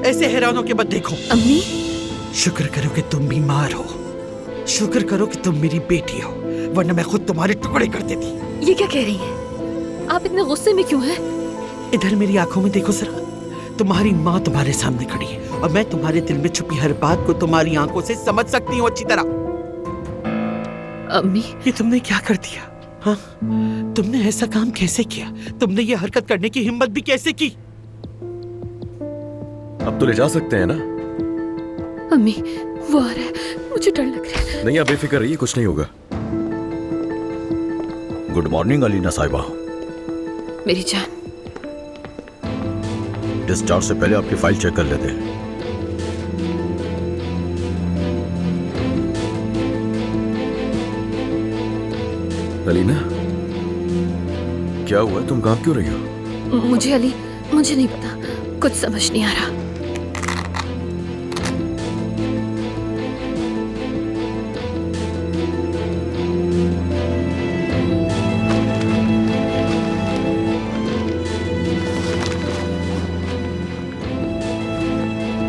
ऐसे हैरानों के बाद देखो। अम्मी, शुक्र करो कि तुम बीमार हो, शुक्र करो कि तुम मेरी बेटी हो, वरना मैं खुद तुम्हारे टुकड़े कर देती। ये क्या कह रही हैं? आप इतने गुस्से में क्यों हैं? इधर मेरी आंखों में देखो जरा, तुम्हारी माँ तुम्हारे सामने खड़ी है और मैं तुम्हारे दिल में छुपी हर बात को तुम्हारी आंखों से समझ सकती हूँ अच्छी तरह। अम्मी, ये तुमने क्या कर दिया? हाँ, तुमने ऐसा काम कैसे किया? तुमने ये हरकत करने की हिम्मत भी कैसे की? अब तो ले जा सकते हैं ना? अम्मी, वो आ रहा है, मुझे डर लग रहा है। नहीं, आप बेफिक्र रहिए, कुछ नहीं होगा। गुड मॉर्निंग अलीना साहिबा। मेरी जान, डिस्चार्ज से पहले आपकी फाइल चेक कर लेते हैं। अलीना, क्या हुआ? तुम कांप क्यों रही हो? मुझे नहीं पता, कुछ समझ नहीं आ रहा।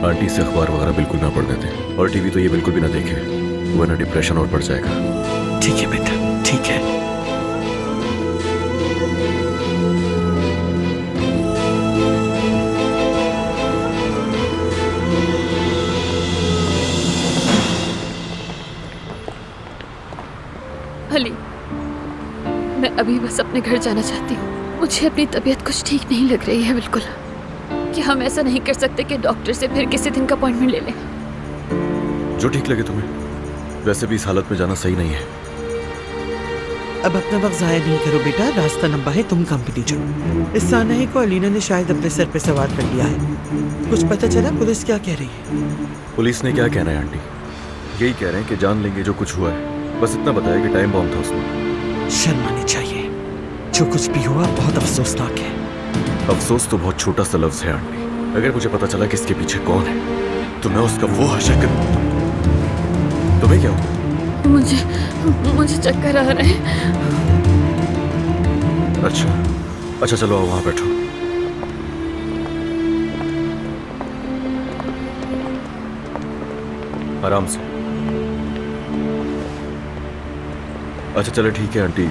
आंटी से अखबार वगैरह बिल्कुल ना पढ़ने दें, और टीवी तो ये बिल्कुल भी ना देखे, वरना डिप्रेशन और बढ़ जाएगा। ठीक है बेटा, ठीक है। अली, मैं अभी बस अपने घर जाना चाहती हूँ। मुझे अपनी तबीयत कुछ ठीक नहीं लग रही है बिल्कुल। कि हम ऐसा नहीं कर सकते कि डॉक्टर से फिर किसी दिन का अपॉइंटमेंट ले लें? जो ठीक लगे तुम्हें, वैसे भी इस हालत में जाना सही नहीं है। अब अपना वक्त जाया नहीं करो बेटा, रास्ता लंबा है, तुम कंपनी चलो। इस सानही को अलीना ने शायद अपने सर पे सवार कर लिया है। कुछ पता चला पुलिस क्या कह रही है? पुलिस ने क्या कहना है आंटी? यही कह रहे हैं कि जान लेंगे जो कुछ हुआ है। बस इतना बताया कि टाइम बॉम्ब था उसमें। शर्म आनी चाहिए, जो कुछ भी हुआ बहुत अफसोसनाक है। अफसोस तो बहुत छोटा सा लफ्ज है आंटी। अगर मुझे पता चला कि इसके पीछे कौन है, तो मैं उसका वो हशर कर। तुम्हें क्या हुआ? मुझे चक्कर आ रहे हैं। अच्छा चलो आओ, वहां बैठो। आराम से। अच्छा चलो ठीक है आंटी,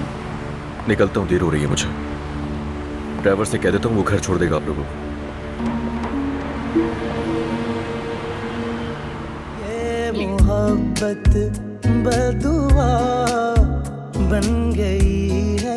निकलता हूँ, देर हो रही है मुझे। ड्राइवर से कह देता हूँ, वो घर छोड़ देगा आप लोगों को। ये मोहब्बत बदुआ बन गई है।